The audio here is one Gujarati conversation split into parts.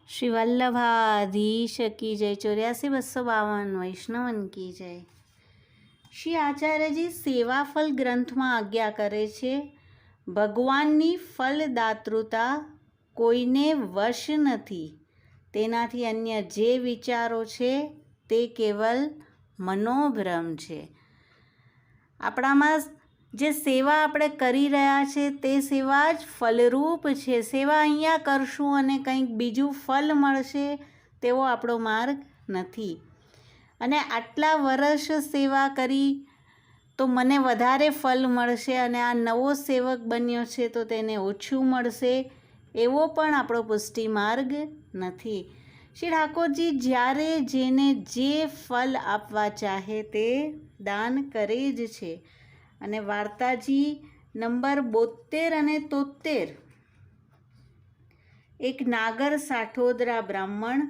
श्री वल्लभाधीश की जय। 84-252 વૈષ્ણવન કી જય। શ્રી આચાર્યજી સેવાફલ ગ્રંથમાં આજ્ઞા કરે છે, ભગવાનની ફલદાતૃતા કોઈને વશ નથી, તેનાથી અન્ય જે વિચારો છે તે કેવલ મનોભ્રમ છે। આપણામાં જે સેવા આપણે કરી રહ્યા છે તે સેવા જ ફલરૂપ છે। સેવા અહીંયા કરશું અને કંઈક બીજું ફલ મળશે તેવો આપણો માર્ગ નથી। અને આટલા વર્ષ સેવા કરી તો મને વધારે ફલ મળશે અને આ નવો સેવક બન્યો છે તો તેને ઓછું મળશે, એવો પણ આપણો પુષ્ટિ માર્ગ નથી। શ્રી ઠાકોરજી જ્યારે જેને જે ફલ આપવા ચાહે તે દાન કરે જ છે। અને વાર્તાજી નંબર 72 અને 73, એક નાગર સાઠોદરા બ્રાહ્મણ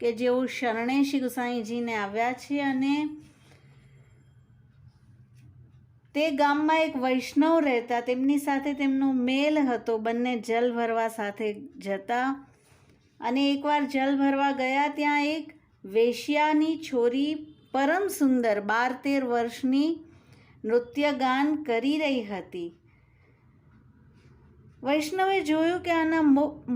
કે જેઓ શરણે શ્રી ગુસાઈજીને આવ્યા છે અને તે ગામમાં એક વૈષ્ણવ રહેતા, તેમની સાથે તેમનો મેલ હતો, બંને જલ ભરવા સાથે જતા। અને એકવાર જલ ભરવા ગયા, ત્યાં એક વેશ્યાની છોરી પરમ સુંદર 12-13 વર્ષની નૃત્ય ગાન કરી રહી હતી। વૈષ્ણવે જોયું કે આના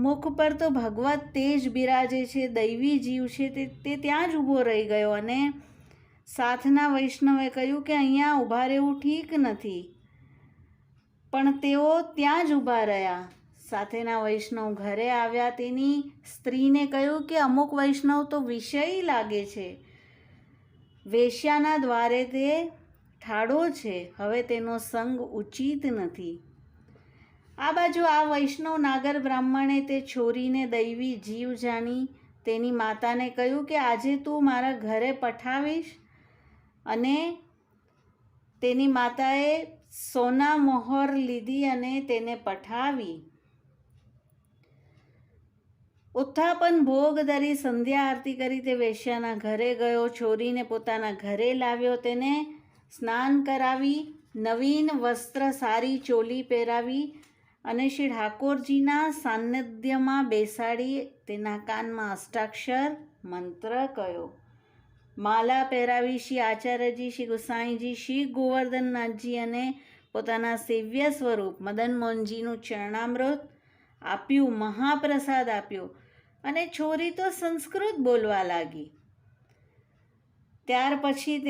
મુખ પર તો ભગવત તેજ બિરાજે છે, દૈવી જીવ છે, તે ત્યાં જ ઊભો રહી ગયો અને સાથના વૈષ્ણવે કહ્યું કે અહીંયા ઊભા રહેવું ઠીક નથી, પણ તેઓ ત્યાં જ ઊભા રહ્યા। સાથેના વૈષ્ણવ ઘરે આવ્યા, તેની સ્ત્રીને કહ્યું કે અમુક વૈષ્ણવ તો વિષયી લાગે છે, વેશ્યાના દ્વારે તે ઠાડો છે, હવે તેનો સંગ ઉચિત નથી। આ બાજુ આ વૈષ્ણવ નાગર બ્રાહ્મણે તે છોરીને દૈવી જીવ જાણી તેની માતાને કહ્યું કે આજે તું મારા ઘરે પઠાવીશ। અને તેની માતાએ સોના મોહર લીધી અને તેને પઠાવી। ઉત્થાપન ભોગ ધરી સંધ્યા આરતી કરી તે વેશ્યાના ઘરે ગયો, છોરીને પોતાના ઘરે લાવ્યો, તેને સ્નાન કરાવી, નવીન વસ્ત્ર સારી ચોલી પહેરાવી અને શ્રી ઠાકોરજીના સાન્નિધ્યમાં બેસાડી તેના કાનમાં અષ્ટાક્ષર મંત્ર કહ્યો, માલા પહેરાવી શ્રી આચાર્યજી, શ્રી ગુસાઈજી, શ્રી ગોવર્ધનનાથજી અને પોતાના સેવ્ય સ્વરૂપ મદન મોહનજીનું ચરણામૃત આપ્યું, મહાપ્રસાદ આપ્યો અને છોરી તો સંસ્કૃત બોલવા લાગી। ત્યાર પછી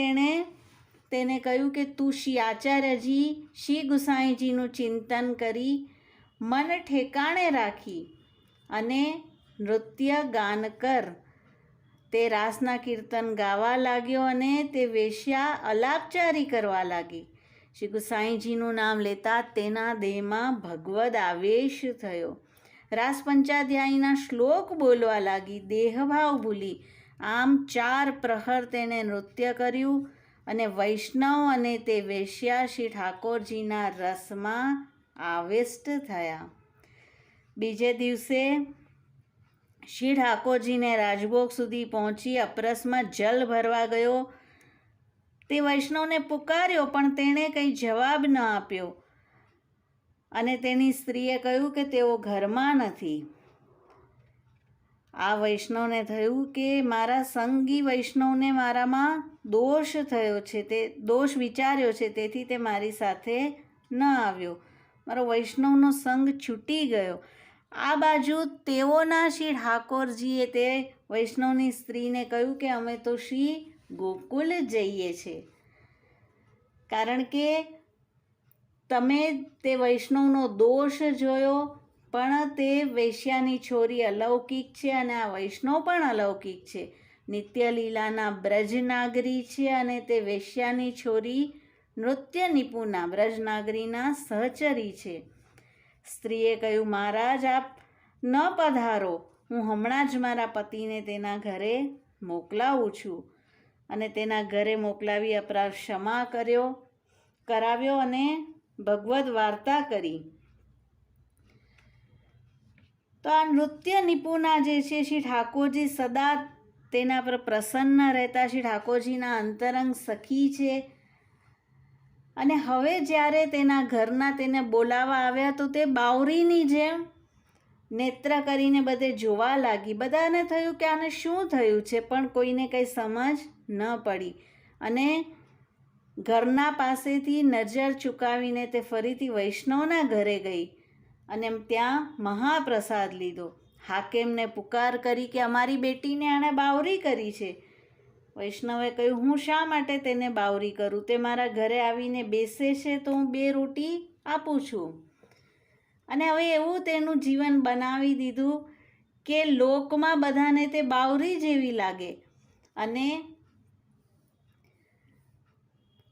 તેને કહ્યું કે તું શ્રી આચાર્યજી, શ્રી ગુસાઈજીનું ચિંતન કરી મન ઠેકાણે રાખી અને નૃત્ય ગાન કર। તે રાસના કીર્તન ગાવા લાગ્યો અને તે વેશ્યા અલાપચારી કરવા લાગી। શ્રી ગુસાઈજીનું નામ લેતા તેના દેહમાં ભગવદ આવેશ થયો, રાસ પંચાધ્યાયીના શ્લોક બોલવા લાગી, દેહભાવ ભૂલી। આમ 4 પ્રહર તેણે નૃત્ય કર્યું અને વૈષ્ણવ અને તે વેશ્યા શ્રી ઠાકોરજીના રસમાં આવિષ્ટ થયા। બીજે દિવસે શ્રી ઠાકોરજીને રાજભોગ સુધી પહોંચી અપરસમાં જલ ભરવા ગયો। તે વૈષ્ણવને પુકાર્યો પણ તેણે કંઈ જવાબ ન આપ્યો અને તેની સ્ત્રીએ કહ્યું કે તેઓ ઘરમાં નથી। આ વૈષ્ણવને થયું કે મારા સંગી વૈષ્ણવને મારામાં દોષ થયો છે, તે દોષ વિચાર્યો છે, તેથી તે મારી સાથે ન આવ્યો, મારો વૈષ્ણવનો સંગ છૂટી ગયો। આ બાજુ તેઓના શ્રી ઠાકોરજીએ તે વૈષ્ણવની સ્ત્રીને કહ્યું કે અમે તો શ્રી ગોકુલ જઈએ છીએ, કારણ કે તમે તે વૈષ્ણવનો દોષ જોયો, પણ તે વેશ્યાની છોરી અલૌકિક છે અને આ વૈષ્ણવ પણ અલૌકિક છે, નિત્યલીલાના બ્રજનાગરી છે અને તે વેશ્યાની છોરી નૃત્ય નિપુણા બ્રજનાગરીના સહચરી છે। સ્ત્રીએ કહ્યું, મહારાજ આપ ન પધારો, હું હમણાં જ મારા પતિને તેના ઘરે મોકલાવું છું। અને તેના ઘરે મોકલાવી અપરાધ ક્ષમા કરાવ્યો અને ભગવદ વાર્તા કરી। તો આ નૃત્ય નિપુણા જે છે, શ્રી ઠાકોરજી સદા તેના પર પ્રસન્ન રહેતા, શ્રી ઠાકોરજીના અંતરંગ સખી છે। અને હવે જ્યારે તેના ઘરના તેને બોલાવવા આવ્યા તો તે બાવરીની જેમ નેત્ર કરીને બધે જોવા લાગી. બધાને થયું કે આને શું થયું છે, પણ કોઈને કંઈ સમજ ન પડી. અને ઘરના પાસેથી નજર ચૂકાવીને તે ફરીથી વૈષ્ણવના ઘરે ગઈ અને ત્યાં મહાપ્રસાદ લીધો. હાકેમને પુકાર કરી કે અમારી બેટીને આણે બાવરી કરી છે. વૈષ્ણવે કહ્યું, હું શા માટે તેને બાવરી કરું? તે મારા ઘરે આવીને બેસે છે તો હું 2 રોટી આપું છું. અને હવે એવું તેનું જીવન બનાવી દીધું કે લોકમાં બધાને તે બાવરી જેવી લાગે. અને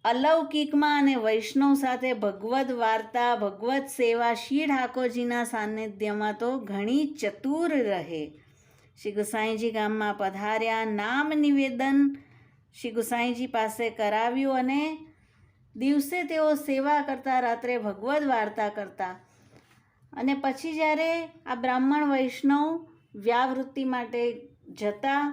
અલૌકિકમાં અને વૈષ્ણવ સાથે ભગવદ્ વાર્તા, ભગવદ્ સેવા શ્રી ઠાકોરજીના સાનિધ્યમાં તો ઘણી ચતુર રહે. શ્રી ગુસાઈજી ગામમાં પધાર્યા. નામ નિવેદન શ્રી ગુસાઈજી પાસે કરાવ્યું અને દિવસે તેઓ સેવા કરતા, રાત્રે ભગવદ્ વાર્તા કરતા. અને પછી જ્યારે આ બ્રાહ્મણ વૈષ્ણવ વ્યાવૃત્તિ માટે જતા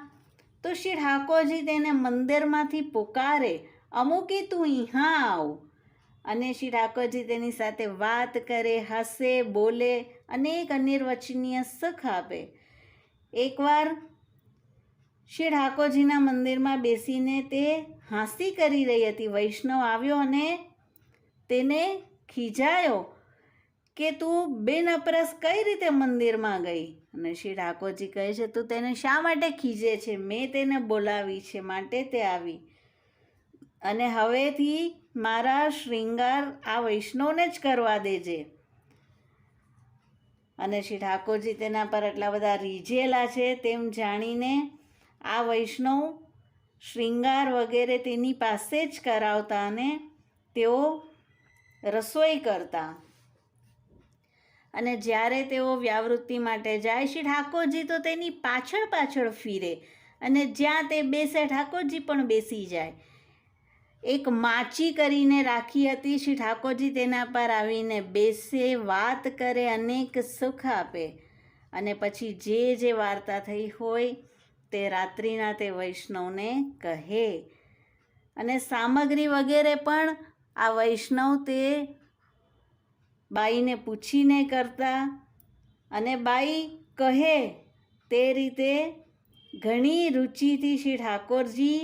તો શ્રી ઠાકોરજી તેને મંદિરમાંથી પુકારે, અમુકી તું અહીંયા આવ. અને શ્રી ઠાકોરજી તેની સાથે વાત કરે, હસે, બોલે, અનેક અનિર્વચનીય સુખ આપે. એકવાર શ્રી ઠાકોરજીના મંદિરમાં બેસીને તે હાંસી કરી રહી હતી. વૈષ્ણવ આવ્યો અને તેને ખીજાયો કે તું બેનપરસ કઈ રીતે મંદિરમાં ગઈ? અને શ્રી ઠાકોરજી કહે છે, તું તેને શા માટે ખીજે છે? મેં તેને બોલાવી છે માટે તે આવી. અને હવેથી મારા શૃંગાર આ વૈષ્ણવને જ કરવા દેજે. અને શ્રી ઠાકોરજી તેના પર એટલા બધા રીઝેલા છે તેમ જાણીને આ વૈષ્ણવ શૃંગાર વગેરે તેની પાસે જ કરાવતા અને તેઓ રસોઈ કરતા. અને જ્યારે તેઓ વ્યાવૃત્તિ માટે જાય, શ્રી ઠાકોરજી તો તેની પાછળ પાછળ ફીરે અને જ્યાં તે બેસે ઠાકોરજી પણ બેસી જાય. એક માચી કરીને રાખી હતી. શ્રી ઠાકોરજી તેના પર આવીને બેસે, વાત કરે, અનેક સુખ આપે. અને પછી જે વાર્તા થઈ હોય તે રાત્રિના તે વૈષ્ણવને કહે. અને સામગ્રી વગેરે પણ આ વૈષ્ણવ તે બાઈને પૂછીને કરતા. અને બાઈ કહે તે રીતે ઘણી રુચિથી શ્રી ઠાકોરજી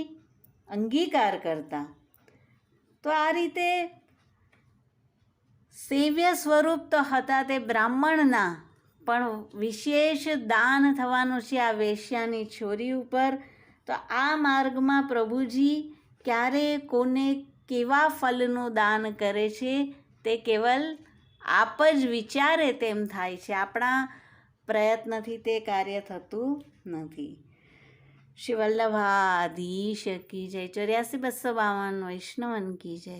અંગીકાર કરતા. તો આ રીતે સેવ્ય સ્વરૂપ તો હતા તે બ્રાહ્મણના, પણ વિશેષ દાન થવાનું છે આ વેશ્યાની છોરી ઉપર. તો આ માર્ગમાં પ્રભુજી ક્યારે કોને કેવા ફલનું દાન કરે છે તે કેવલ આપ જ વિચારે તેમ થાય છે. આપણા પ્રયત્નથી તે કાર્ય થતું નથી. શ્રી વલ્લભાધીશ કી જય. 84-252 વૈષ્ણવન કી જય.